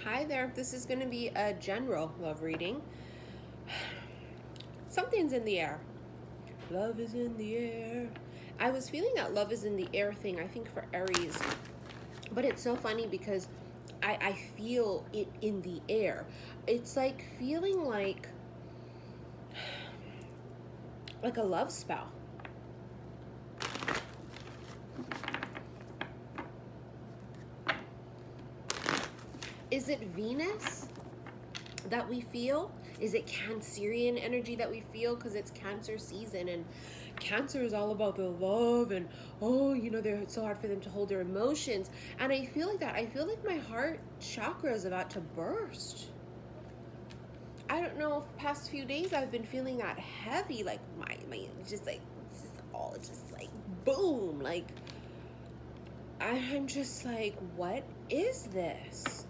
Hi there, this is going to be a general love reading. Something's in the air. Love is in the air. I was feeling that love is in the air thing, I think for Aries. But it's so funny because I feel it in the air. It's like feeling like a love spell. Is it Venus that we feel? Is it Cancerian energy that we feel because it's Cancer season, and Cancer is all about the love and it's so hard for them to hold their emotions. And I feel like that. I feel like my heart chakra is about to burst. I don't know, past few days I've been feeling that heavy, like my just like boom, like I'm just like, what is this?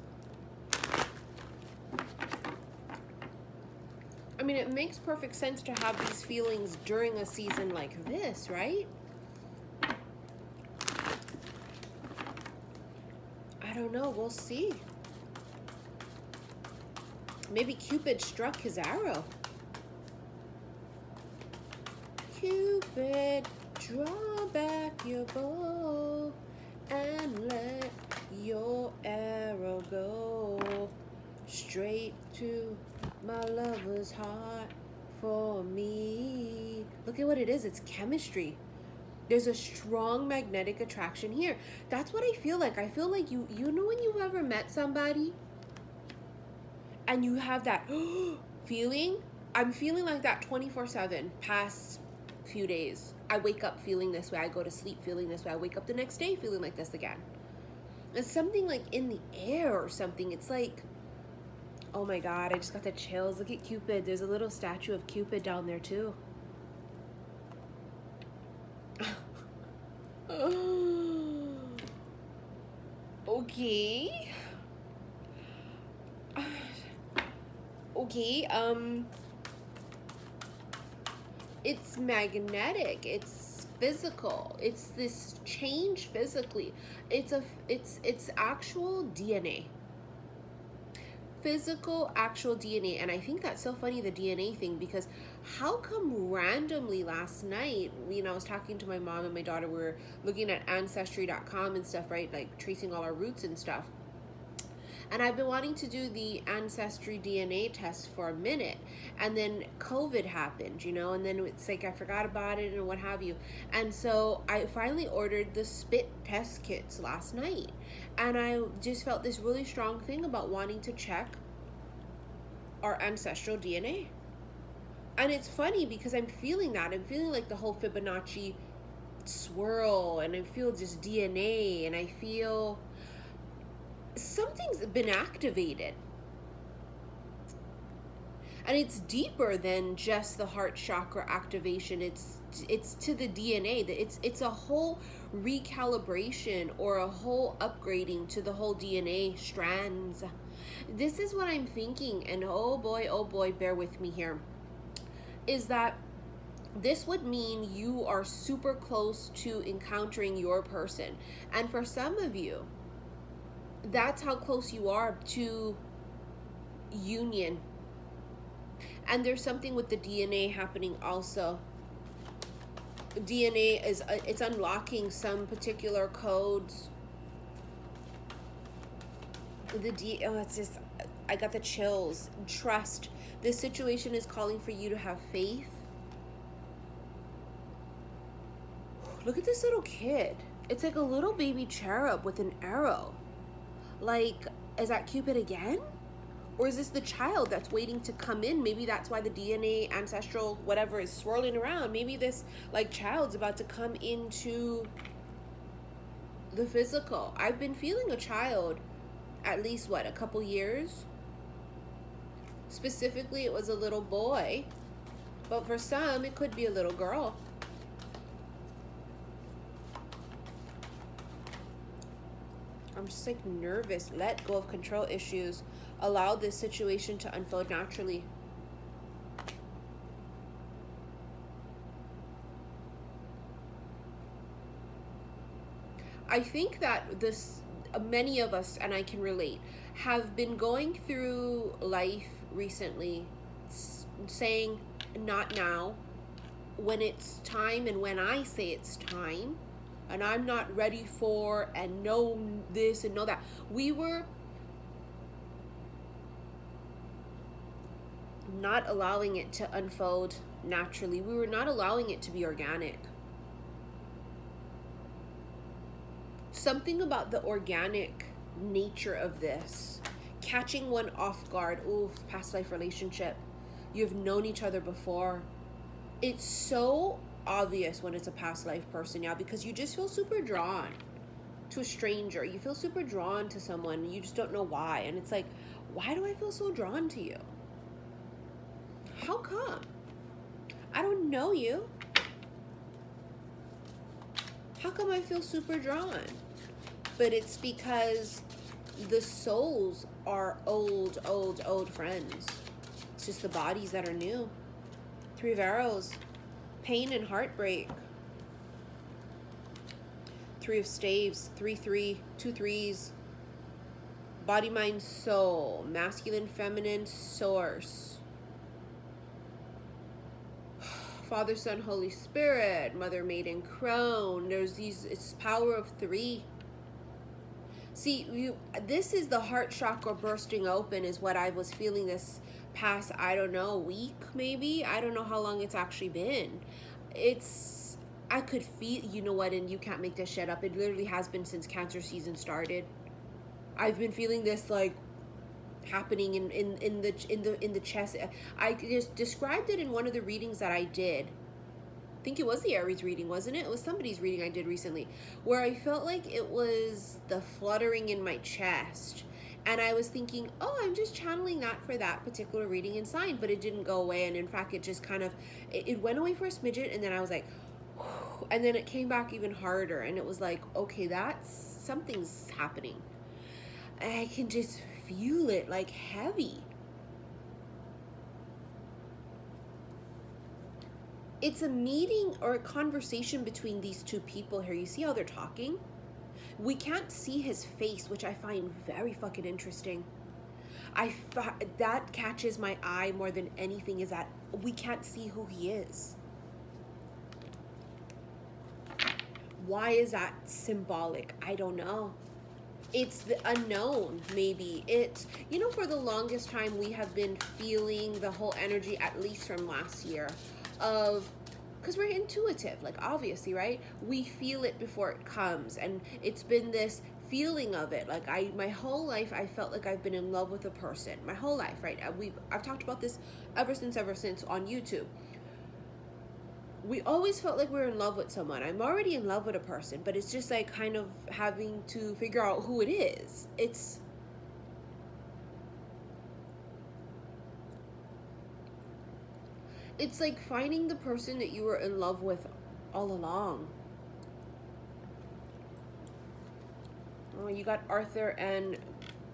I mean, it makes perfect sense to have these feelings during a season like this, right? I don't know, we'll see. Maybe Cupid struck his arrow. Cupid, draw back your bow and let your arrow go straight to my lover's heart for me. Look at what it is. It's chemistry. There's a strong magnetic attraction here. That's what I feel like. I feel like you know when you've ever met somebody and you have that feeling? I'm feeling like that 24/7 past few days. I wake up feeling this way. I go to sleep feeling this way. I wake up the next day feeling like this again. It's something like in the air or something. It's like, oh my God, I just got the chills. Look at Cupid. There's a little statue of Cupid down there too. Okay. Okay, it's magnetic, it's physical, it's this change physically. It's actual DNA. Physical, actual DNA. And I think that's so funny, the DNA thing, because how come randomly last night, I was talking to my mom and my daughter, we were looking at Ancestry.com and stuff, right? Like tracing all our roots and stuff. And I've been wanting to do the Ancestry DNA test for a minute. And then COVID happened, and then it's like I forgot about it and what have you. And so I finally ordered the spit test kits last night. And I just felt this really strong thing about wanting to check our ancestral DNA. And it's funny because I'm feeling that. I'm feeling like the whole Fibonacci swirl, and I feel just DNA, and I feel something's been activated. And it's deeper than just the heart chakra activation. It's to the DNA. It's a whole recalibration or a whole upgrading to the whole DNA strands. This is what I'm thinking, and oh boy, bear with me here, is that this would mean you are super close to encountering your person. And for some of you, that's how close you are to union. And there's something with the DNA happening also. DNA is it's unlocking some particular codes. It's just, I got the chills. Trust. This situation is calling for you to have faith. Look at this little kid. It's like a little baby cherub with an arrow. Like, is that Cupid again? Or is this the child that's waiting to come in? Maybe that's why the DNA, ancestral, whatever is swirling around. Maybe this child's about to come into the physical. I've been feeling a child at least, a couple years? Specifically, it was a little boy. But for some, it could be a little girl. I'm just nervous. Let go of control issues. Allow this situation to unfold naturally. I think that this many of us, and I can relate, have been going through life recently saying, not now, when it's time, and when I say it's time, and I'm not ready for, and know this and know that. We were not allowing it to unfold naturally. We were not allowing it to be organic. Something about the organic nature of this, catching one off guard. Ooh, past life relationship. You've known each other before. It's so obvious when it's a past life person, yeah, because you just feel super drawn to a stranger. You feel super drawn to someone. You just don't know why. And it's like, why do I feel so drawn to you? How come? I don't know you. How come I feel super drawn? But it's because the souls are old friends. It's just the bodies that are new. 3 of Arrows, pain and heartbreak. 3 of Staves, 3-3, 2 3s. Body, mind, soul, masculine, feminine, source. Father, Son, Holy Spirit, Mother, Maiden, Crone. There's these, it's power of 3. See, this is the heart chakra bursting open is what I was feeling this past, I don't know, week maybe. I don't know how long it's actually been. I could feel, you know what, and you can't make this shit up. It literally has been since Cancer season started. I've been feeling this like happening in the chest. I just described it in one of the readings that I did. I think it was the Aries reading, wasn't it? It was somebody's reading I did recently, where I felt like it was the fluttering in my chest. And I was thinking, oh, I'm just channeling that for that particular reading and sign, but it didn't go away. And in fact, it just kind of, it went away for a smidget, and then I was like, whew, and then it came back even harder. And it was like, okay, something's happening. I can just feel it like heavy. It's a meeting or a conversation between these two people here. You see how they're talking? We can't see his face, which I find very fucking interesting. That catches my eye more than anything, is that we can't see who he is. Why is that symbolic? I don't know. It's the unknown, maybe. It's, you know, for the longest time we have been feeling the whole energy, at least from last year, of, because we're intuitive, like obviously, right? We feel it before it comes, and it's been this feeling of it. Like my whole life, I felt like I've been in love with a person. My whole life, right? I've talked about this ever since on YouTube. We always felt like we were in love with someone. I'm already in love with a person, but it's just like kind of having to figure out who it is. It's like finding the person that you were in love with all along. Oh, you got Arthur and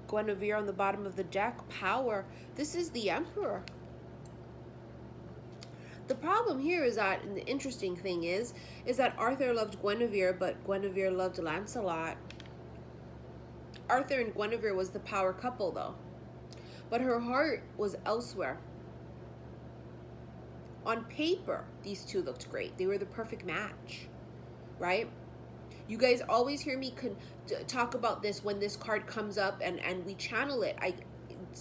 Guinevere on the bottom of the deck. Power. This is the Emperor. The problem here is that, and the interesting thing is that Arthur loved Guinevere, but Guinevere loved Lancelot. Arthur and Guinevere was the power couple, though. But her heart was elsewhere. On paper, these two looked great. They were the perfect match, right? You guys always hear me talk about this when this card comes up and we channel it. I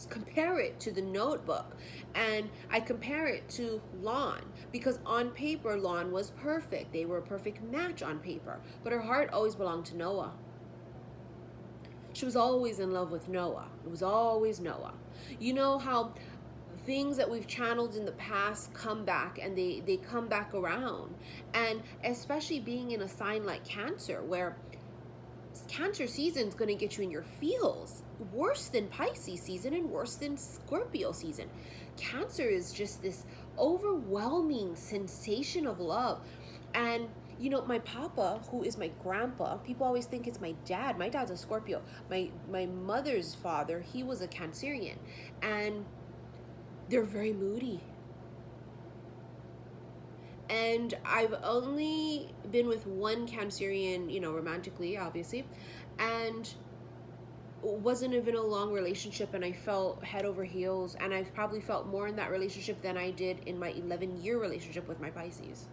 compare it to the Notebook, and I compare it to Lon, because on paper Lon was perfect. They were a perfect match on paper, but her heart always belonged to Noah. She was always in love with Noah. It was always Noah. You know how things that we've channeled in the past come back, and they come back around, and especially being in a sign like Cancer, where Cancer season is going to get you in your feels, worse than Pisces season and worse than Scorpio season. Cancer is just this overwhelming sensation of love. And you know, my papa, who is my grandpa, people always think it's my dad. My dad's a Scorpio. My mother's father, he was a Cancerian, and they're very moody. And I've only been with one Cancerian, you know, romantically, obviously. And wasn't even a long relationship, and I felt head over heels, and I've probably felt more in that relationship than I did in my 11-year relationship with my Pisces.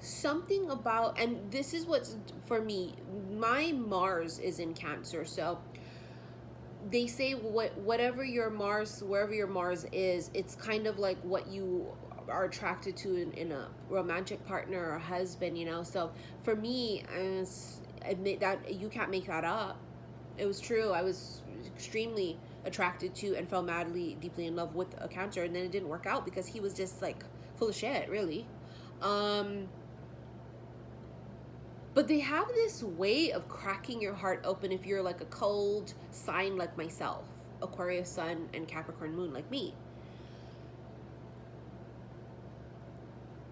Something about, and this is what's, for me, my Mars is in Cancer, so they say whatever your Mars, wherever your Mars is, it's kind of like what you are attracted to in a romantic partner or a husband, you know. So for me, I admit that you can't make that up. It was true. I was extremely attracted to and fell madly, deeply in love with a Cancer, and then it didn't work out because he was just like full of shit, really. But they have this way of cracking your heart open if you're like a cold sign like myself, Aquarius Sun and Capricorn Moon like me.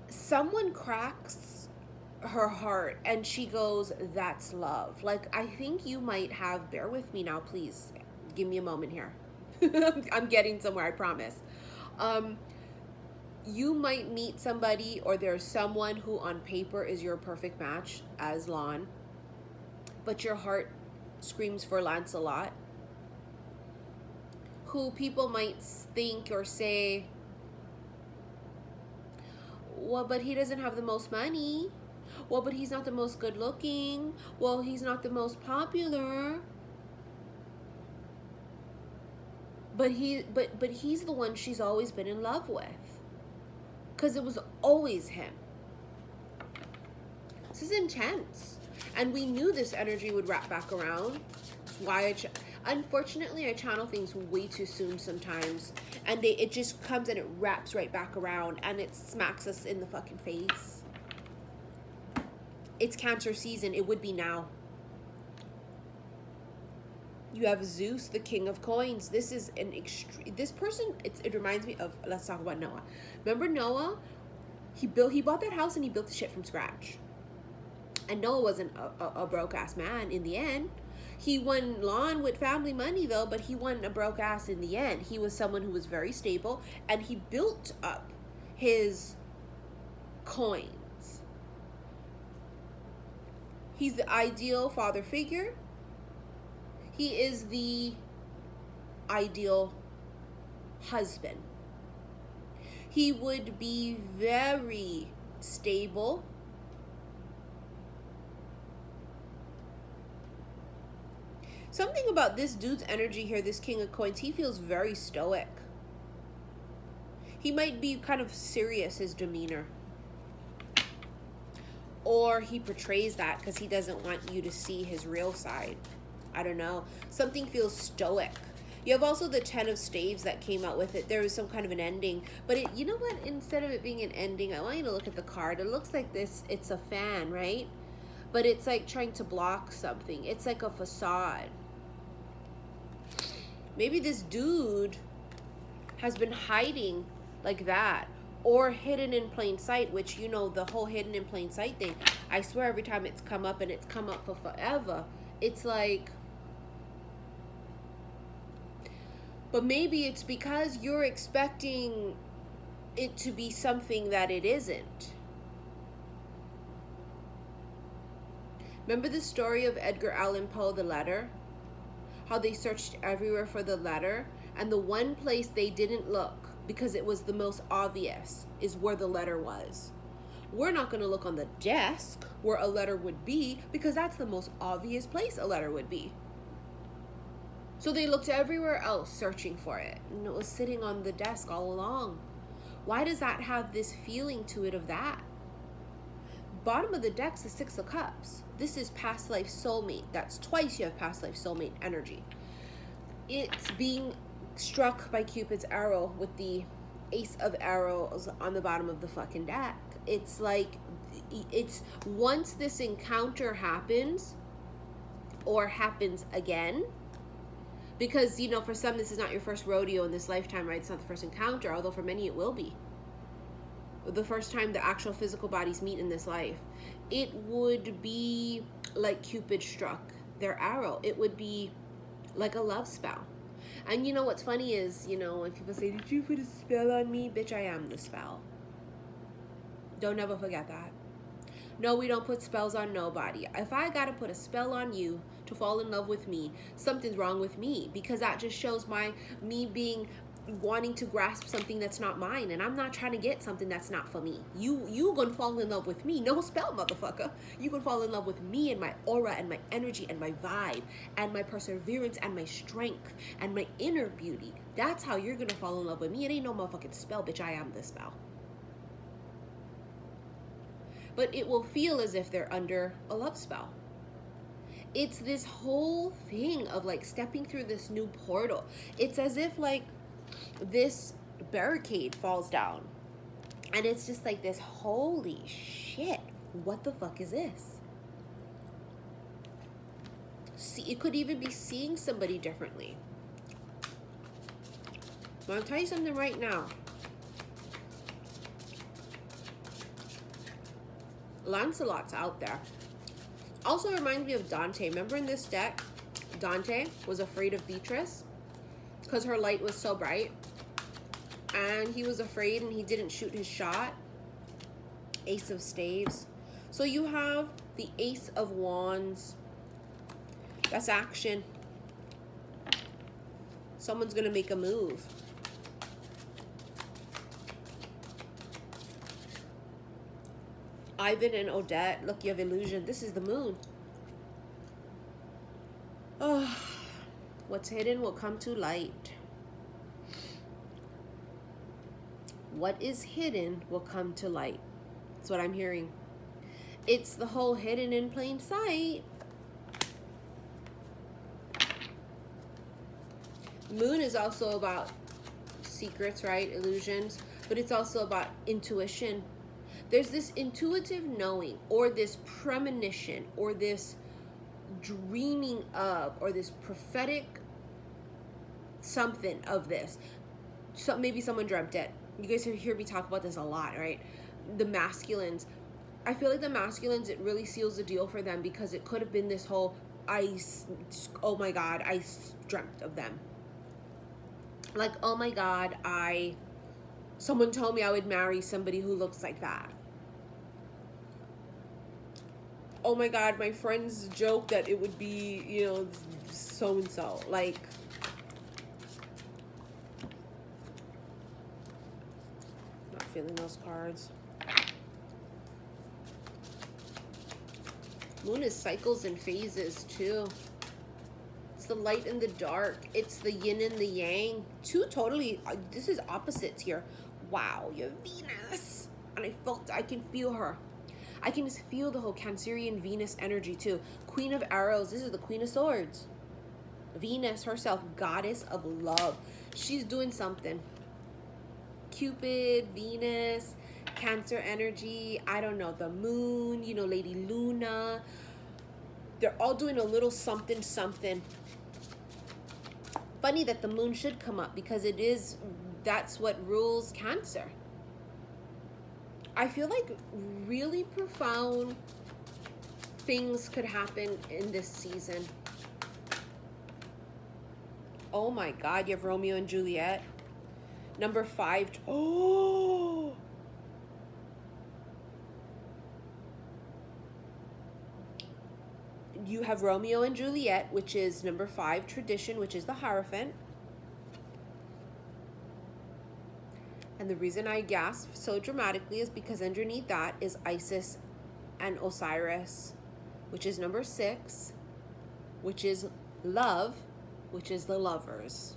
Someone cracks her heart and she goes, that's love. Like, I think you might have, bear with me now, please. Give me a moment here. I'm getting somewhere, I promise. You might meet somebody, or there's someone who on paper is your perfect match as Lon, but your heart screams for Lancelot, who people might think or say, well, but he doesn't have the most money. Well, but he's not the most good looking. Well, he's not the most popular. But he's the one she's always been in love with. Because it was always him. This is intense. And we knew this energy would wrap back around. That's why unfortunately, I channel things way too soon sometimes. And it just comes and it wraps right back around. And it smacks us in the fucking face. It's Cancer season. It would be now. You have Zeus, the king of coins. This is an extreme. This person, it reminds me of, let's talk about Noah. Remember Noah? He bought that house and he built the shit from scratch. And Noah wasn't a broke ass man in the end. He won lawn with family money though, but he wasn't a broke ass in the end. He was someone who was very stable, and he built up his coins. He's the ideal father figure. He is the ideal husband. He would be very stable. Something about this dude's energy here, this King of Coins, he feels very stoic. He might be kind of serious, his demeanor. Or he portrays that because he doesn't want you to see his real side. I don't know. Something feels stoic. You have also the 10 of Staves that came out with it. There was some kind of an ending. But you know what? Instead of it being an ending, I want you to look at the card. It looks like this. It's a fan, right? But it's like trying to block something. It's like a facade. Maybe this dude has been hiding like that. Or hidden in plain sight, which, you know, the whole hidden in plain sight thing. I swear every time it's come up, and it's come up for forever, it's like... But maybe it's because you're expecting it to be something that it isn't. Remember the story of Edgar Allan Poe, The Letter? How they searched everywhere for the letter, and the one place they didn't look, because it was the most obvious, is where the letter was. We're not going to look on the desk where a letter would be, because that's the most obvious place a letter would be. So they looked everywhere else searching for it, and it was sitting on the desk all along. Why does that have this feeling to it of that? Bottom of the deck's the 6 of Cups. This is past life soulmate. That's twice you have past life soulmate energy. It's being struck by Cupid's arrow with the Ace of Arrows on the bottom of the fucking deck. It's like, it's once this encounter happens, or happens again, because, you know, for some this is not your first rodeo in this lifetime, right? It's not the first encounter, although for many it will be. The first time the actual physical bodies meet in this life. It would be like Cupid struck their arrow. It would be like a love spell. And you know what's funny is, you know, when people say, did you put a spell on me? Bitch, I am the spell. Don't ever forget that. No, we don't put spells on nobody. If I gotta put a spell on you to fall in love with me, something's wrong with me, because that just shows me being wanting to grasp something that's not mine, and I'm not trying to get something that's not for me. You gonna fall in love with me, no spell, motherfucker. You gonna fall in love with me and my aura and my energy and my vibe and my perseverance and my strength and my inner beauty. That's how you're gonna fall in love with me. It ain't no motherfucking spell, bitch. I am the spell. But it will feel as if they're under a love spell. It's this whole thing of like stepping through this new portal. It's as if like this barricade falls down, and it's just like this, holy shit, what the fuck is this? See, it could even be seeing somebody differently. I'm gonna tell you something right now. Lancelot's out there. Also reminds me of Dante. Remember in this deck, Dante was afraid of Beatrice because her light was so bright, and he was afraid and he didn't shoot his shot. Ace of Staves. So you have the Ace of Wands. That's action. Someone's gonna make a move. Ivan and Odette. Look, you have illusion. This is the moon. Oh, what's hidden will come to light. What is hidden will come to light. That's what I'm hearing. It's the whole hidden in plain sight. Moon is also about secrets, right? Illusions. But it's also about intuition. There's this intuitive knowing, or this premonition, or this dreaming of, or this prophetic something of this. So maybe someone dreamt it. You guys hear me talk about this a lot, right? The masculines. I feel like the masculines, it really seals the deal for them, because it could have been this whole, oh my God, I dreamt of them. Like, oh my God, someone told me I would marry somebody who looks like that. Oh my God, my friends joke that it would be, you know, so-and-so. Like, not feeling those cards. Moon is cycles and phases too. It's the light and the dark. It's the yin and the yang. Two totally, this is opposites here. Wow, you're Venus. And I can feel her. I can just feel the whole Cancerian Venus energy too. Queen of Arrows. This is the Queen of Swords. Venus herself, goddess of love. She's doing something. Cupid, Venus, Cancer energy. I don't know. The moon, you know, Lady Luna. They're all doing a little something, something. Funny that the moon should come up, because that's what rules Cancer. I feel like really profound things could happen in this season. Oh my God, you have Romeo and Juliet. Number 5. Oh! You have Romeo and Juliet, which is number 5, tradition, which is the Hierophant. And the reason I gasp so dramatically is because underneath that is Isis and Osiris, which is number 6, which is love, which is the lovers.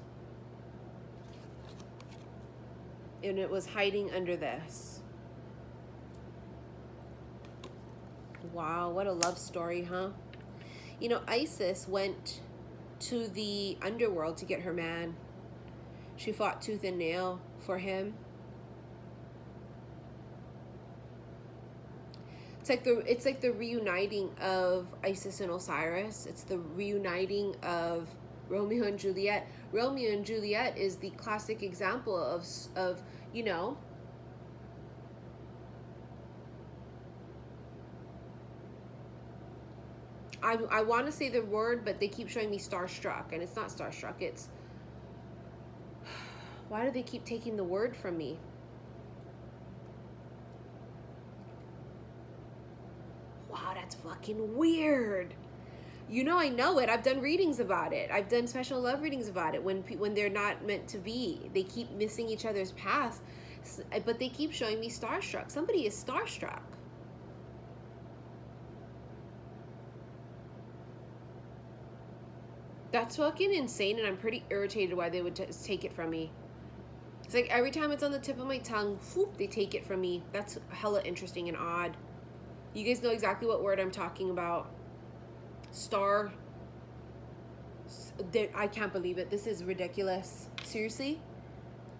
And it was hiding under this. Wow, what a love story, huh? You know, Isis went to the underworld to get her man. She fought tooth and nail for him. It's like the reuniting of Isis and Osiris. It's the reuniting of Romeo and Juliet. Romeo and Juliet is the classic example of you know, I want to say the word, but they keep showing me starstruck, and it's not starstruck. It's, why do they keep taking the word from me? fucking weird. You know, I know it. I've done readings about it. I've done special love readings about it. When they're not meant to be, they keep missing each other's paths, but they keep showing me starstruck. Somebody is starstruck. That's fucking insane, and I'm pretty irritated why they would take it from me. It's like every time it's on the tip of my tongue, whoop, they take it from me. That's hella interesting and odd. You guys know exactly what word I'm talking about. Star. I can't believe it. This is ridiculous. Seriously?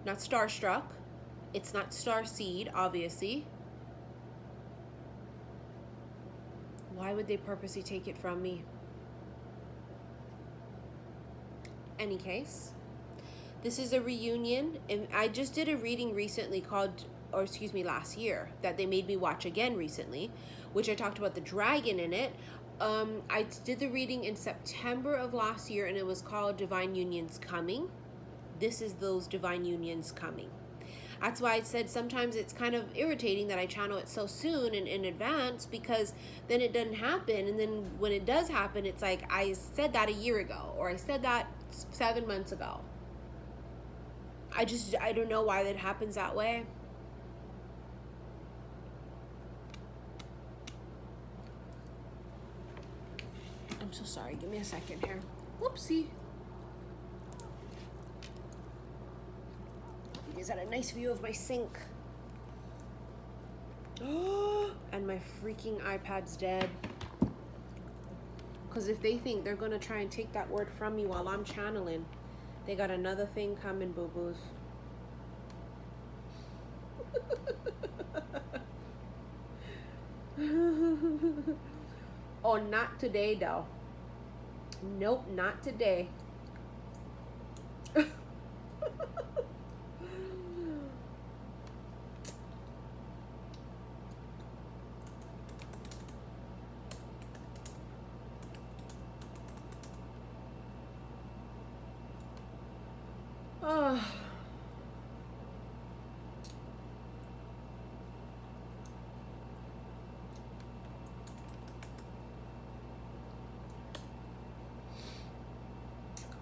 Not starstruck. It's not starseed, obviously. Why would they purposely take it from me? Any case, this is a reunion, and I just did a reading recently last year, that they made me watch again recently, which I talked about the dragon in it. I did the reading in September of last year, and it was called Divine Unions Coming. This is those divine unions coming. That's why I said sometimes it's kind of irritating that I channel it so soon and in advance, because then it doesn't happen. And then when it does happen, it's like, I said that a year ago, or I said that 7 months ago. I don't know why that happens that way. I'm so sorry. Give me a second here. Whoopsie. You guys had a nice view of my sink. And my freaking iPad's dead. Because if they think they're going to try and take that word from me while I'm channeling, they got another thing coming, boo-boos. Oh, not today, though. Nope, not today.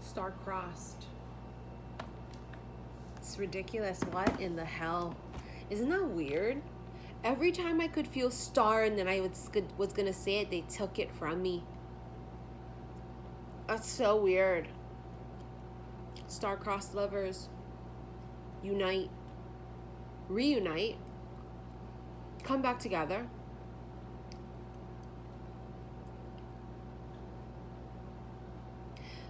Star-crossed. It's ridiculous. What in the hell? Isn't that weird? Every time I could feel star and then I was gonna say it, they took it from me. That's so weird. Star-crossed lovers. Unite. Reunite. Come back together.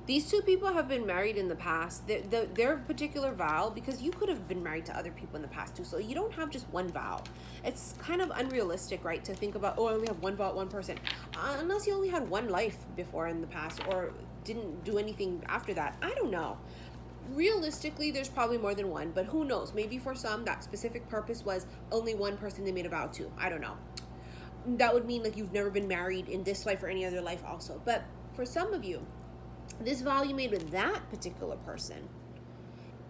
These two people have been married in the past. Their particular vow, because you could have been married to other people in the past too, so you don't have just one vow. It's kind of unrealistic, right, to think about, oh, I only have one vow, one person. Unless you only had one life before in the past, or didn't do anything after that. I don't know. Realistically, there's probably more than one, but who knows? Maybe for some, that specific purpose was only one person they made a vow to. I don't know. That would mean like you've never been married in this life or any other life also. But for some of you, this vow you made with that particular person,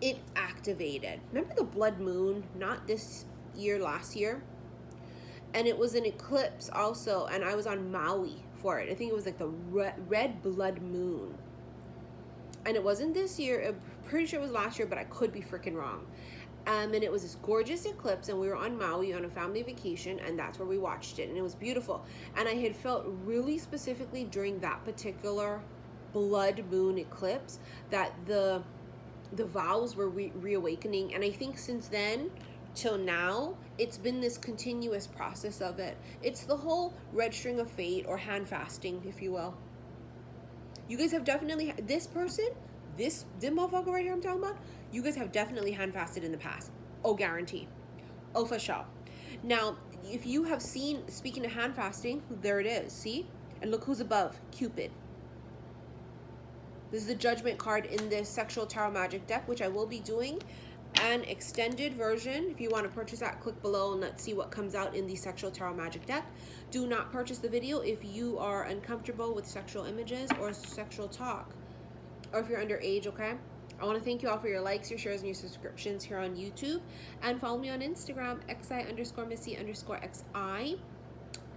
it activated. Remember the blood moon? Not this year, last year? And it was an eclipse also, and I was on Maui for it. I think it was like the red blood moon. And it wasn't this year. I'm pretty sure it was last year, but I could be freaking wrong. And it was this gorgeous eclipse, and we were on Maui on a family vacation, and that's where we watched it, and it was beautiful. And I had felt really specifically during that particular blood moon eclipse that the vows were reawakening. And I think since then till now, it's been this continuous process of it. It's the whole red string of fate, or hand fasting, if you will. You guys have definitely, this person, this motherfucker right here I'm talking about, you guys have definitely hand fasted in the past. Oh, guarantee. Oh, for sure. Now, if you have seen, speaking of hand fasting, there it is, see? And look who's above, Cupid. This is the Judgment card in this Sexual Tarot Magic deck, which I will be doing an extended version. If you want to purchase that, click below and let's see what comes out in the Sexual Tarot Magic deck. Do not purchase the video if you are uncomfortable with sexual images or sexual talk, or if you're underage, okay? I want to thank you all for your likes, your shares, and your subscriptions here on YouTube. And follow me on Instagram, xi_missy_xi.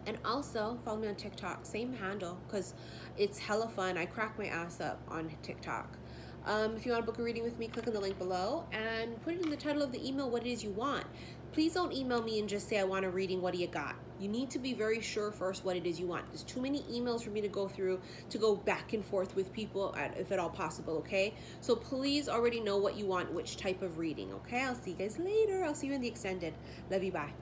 And also follow me on TikTok, same handle, because it's hella fun. I crack my ass up on TikTok. If you want to book a reading with me, click on the link below and put it in the title of the email what it is you want. Please don't email me and just say, I want a reading, what do you got? You need to be very sure first what it is you want. There's too many emails for me to go through, to go back and forth with people, if at all possible, okay? So please already know what you want, which type of reading, okay? I'll see you guys later. I'll see you in the extended. Love you, bye.